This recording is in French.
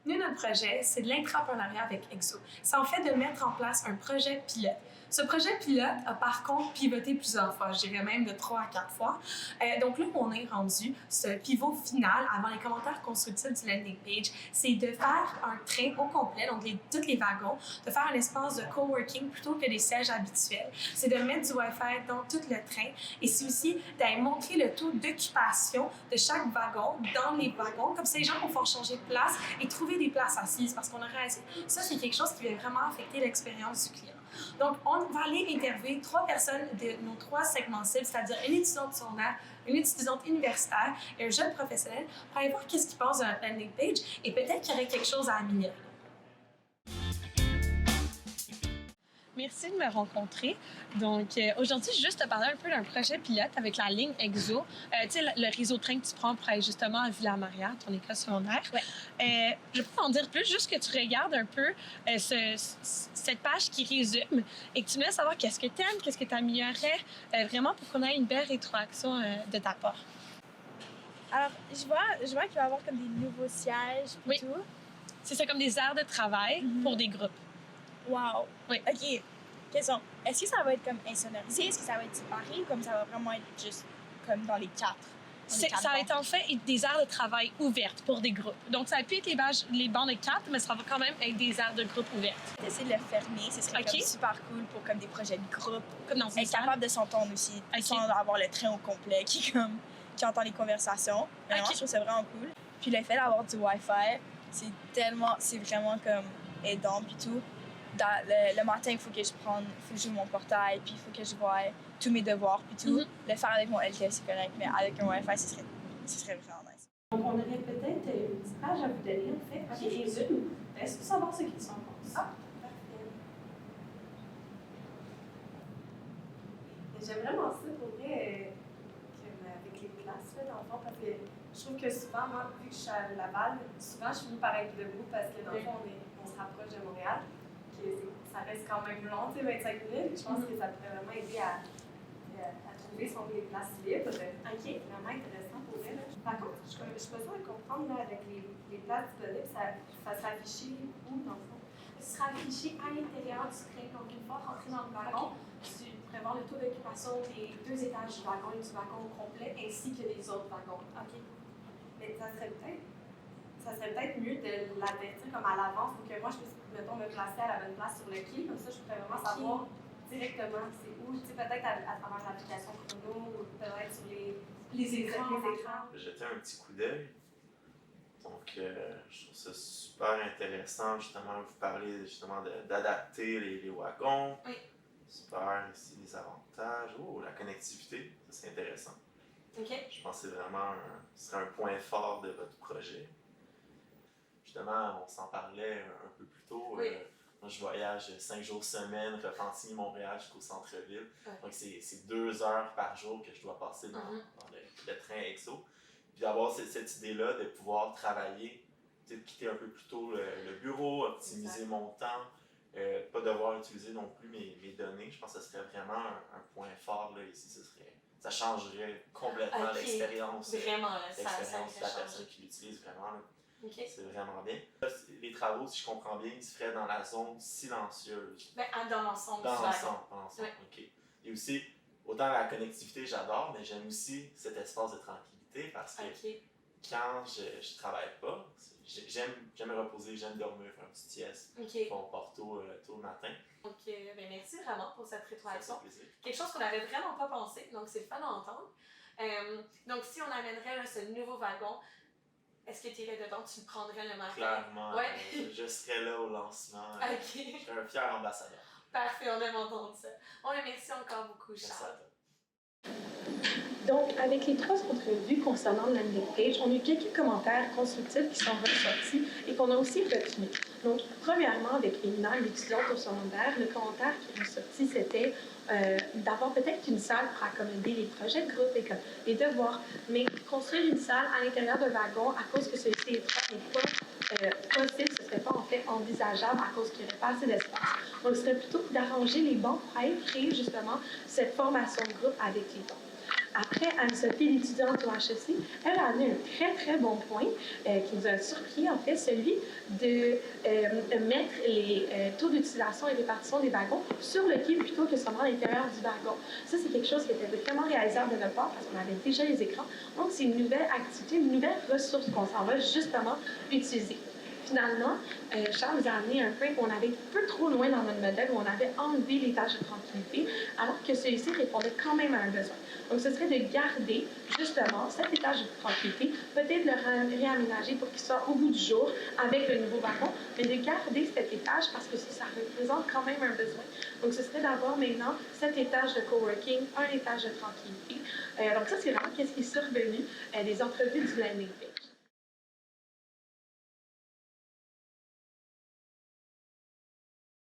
Nous, notre projet, c'est de l'intrapreneuriat avec EXO. C'est en fait de mettre en place un projet pilote. Ce projet pilote a par contre pivoté plusieurs fois, je dirais même de 3 à 4 fois. Donc là où on est rendu, ce pivot final, avant les commentaires constructifs du landing page, c'est de faire un train au complet, donc tous les wagons, de faire un espace de coworking plutôt que des sièges habituels. C'est de mettre du Wi-Fi dans tout le train et c'est aussi d'aller montrer le taux d'occupation de chaque wagon dans les wagons. Comme ça, les gens vont pouvoir changer de place et trouver des places assises parce qu'on a réalisé ça, c'est quelque chose qui va vraiment affecter l'expérience du client. Donc, on va aller interviewer 3 personnes de nos 3 segments cibles, c'est-à-dire une étudiante secondaire, une étudiante universitaire et un jeune professionnel, pour aller voir qu'est-ce qu'ils pensent d'un landing page et peut-être qu'il y aurait quelque chose à améliorer. Merci de me rencontrer. Donc, aujourd'hui, je vais juste te parler un peu d'un projet pilote avec la ligne EXO. Tu sais, le réseau de train que tu prends pour aller justement à Villa-Maria, ton école secondaire. Ouais. Je peux t'en dire plus, juste que tu regardes un peu cette page qui résume et que tu me laisses savoir qu'est-ce que tu aimes, qu'est-ce que tu améliorerais, vraiment pour qu'on ait une belle rétroaction de ta part. Alors, je vois qu'il va y avoir comme des nouveaux sièges et tout. C'est ça, comme des aires de travail pour des groupes. Wow! Oui. OK. Question. Est-ce que ça va être comme insonorisé? Est-ce que ça va être séparé ou comme ça va vraiment être juste comme dans les 4? Ça va être en fait des aires de travail ouvertes pour des groupes. Donc, ça va plus être les bancs de 4, mais ça va quand même être des aires de groupe ouvertes. Essayer de le fermer, ce serait comme super cool pour comme des projets de groupe. Comme dans une être capable de s'entendre aussi, sans avoir le train au complet qui entend les conversations. Mais je trouve ça vraiment cool. Puis le fait d'avoir du Wi-Fi, c'est vraiment comme aidant puis tout. Le matin, il faut que j'ouvre mon portail, puis il faut que je voie tous mes devoirs, puis tout. Le faire avec mon LTS, c'est correct, mais avec un Wi-Fi, ce serait vraiment nice. Donc, on aurait peut-être une petite page à vous donner, en fait, qui résume. Est-ce que vous savoir ce qu'ils en pensent? Ah, parfait. J'aime vraiment ça pour vrai, avec les places, là, dans le fond, parce que je trouve que souvent, moi, vu que je suis à Laval, souvent, je finis par être debout parce que, dans le fond, on se rapproche de Montréal. Ça reste quand même long, 25 minutes. Je pense que ça pourrait vraiment aider à trouver des places libres. Vraiment intéressant pour elle. Par contre, je suis pas sûre de comprendre là, avec les places disponibles, ça sera affiché où dans le fond? Ce sera affiché à l'intérieur du train. Donc, une fois rentré dans le wagon, tu pourrais voir le taux d'occupation des 2 étages du wagon et du wagon au complet, ainsi que des autres wagons. Mais ça serait peut-être mieux de l'avertir comme à l'avance pour que moi je puisse, mettons, me placer à la bonne place sur le quai. Comme ça, je pourrais vraiment savoir directement c'est où. Tu sais, peut-être à travers l'application Chrono ou peut-être sur les écrans. J'ai jeté un petit coup d'œil. Donc, je trouve ça super intéressant, justement, vous parler justement d'adapter les wagons. Oui. Super, ici, les avantages. Oh, la connectivité, ça c'est intéressant. Je pense que c'est vraiment ce serait un point fort de votre projet. Justement, on s'en parlait un peu plus tôt. Oui. Moi, je voyage 5 jours semaine, Repentigny-Montréal jusqu'au centre-ville. Donc, c'est 2 heures par jour que je dois passer dans le train EXO. Puis d'avoir cette idée-là de pouvoir travailler, de quitter un peu plus tôt le bureau, optimiser mon temps, pas devoir utiliser non plus mes données. Je pense que ce serait vraiment un point fort là, ici. Ça changerait complètement l'expérience. Vraiment, l'expérience de la personne qui l'utilise vraiment. Là. C'est vraiment bien. Les travaux, si je comprends bien, ils se feraient dans la zone silencieuse. Dans l'ensemble. Dans l'ensemble, OK. Et aussi, autant la connectivité, j'adore, mais j'aime aussi cet espace de tranquillité parce que quand je travaille pas, j'aime me reposer, j'aime dormir, faire un petit sieste. On part tôt le matin. Donc, merci vraiment pour cette rétroaction. Quelque chose qu'on n'avait vraiment pas pensé, donc c'est le fun d'entendre. Donc, si on amènerait ce nouveau wagon, est-ce que tu irais dedans, tu le prendrais le matin? Clairement, je serais là au lancement. Je serais un fier ambassadeur. Parfait, on aime entendre ça. On le remercie encore beaucoup, Charles. Donc, avec les 3 entrevues concernant le landing page, on a eu quelques commentaires constructifs qui sont ressortis et qu'on a aussi retenus. Donc, premièrement, avec Elina, l'étudiante au secondaire, le commentaire qui est ressorti, c'était d'avoir peut-être une salle pour accommoder les projets de groupe et les devoirs, mais construire une salle à l'intérieur d'un wagon à cause que celui-ci est étroit n'est pas possible, ce ne serait pas en fait envisageable à cause qu'il n'y aurait pas assez d'espace. Donc, ce serait plutôt d'arranger les bancs pour aller créer justement cette formation de groupe avec les bancs. Après, Anne-Sophie, l'étudiante au HEC, elle a amené un très, très bon point qui nous a surpris, en fait, celui de mettre les taux d'utilisation et répartition des wagons sur le quai plutôt que seulement à l'intérieur du wagon. Ça, c'est quelque chose qui était vraiment réalisable de notre part parce qu'on avait déjà les écrans. Donc, c'est une nouvelle activité, une nouvelle ressource qu'on s'en va justement utiliser. Finalement, Charles nous a amené un point qu'on avait un peu trop loin dans notre modèle où on avait enlevé les tâches de tranquillité alors que celui-ci répondait quand même à un besoin. Donc, ce serait de garder justement cet étage de tranquillité, peut-être le réaménager pour qu'il soit au bout du jour avec le nouveau wagon, mais de garder cet étage parce que ça représente quand même un besoin. Donc, ce serait d'avoir maintenant 7 étages de coworking, un étage de tranquillité. Donc, ça, c'est vraiment qu'est-ce qui est survenu des entrevues du landing page.